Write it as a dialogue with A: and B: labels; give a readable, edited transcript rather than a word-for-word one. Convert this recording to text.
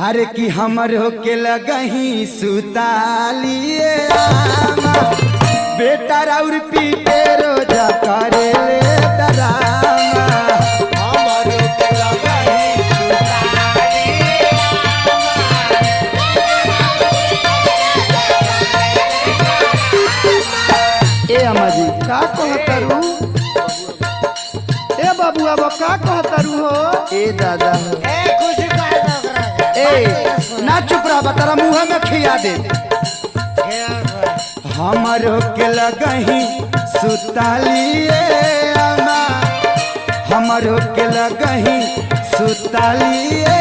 A: अरे कि हमरो के लगही सुतालिए बेटा राउर पीटे रोजा करे ले डरामा
B: हमरो के लगही
A: ए अम्मा जी
C: का कहतरू ए बाबू अब का कहतरू हो
A: ए दादा
B: ए खुश कर दो ओकरा
A: ए ना चुप रहा तारा मुँह में खिया दे हमरो के लगही सुतालिए अम्मा हमरो के लगही सुतालिए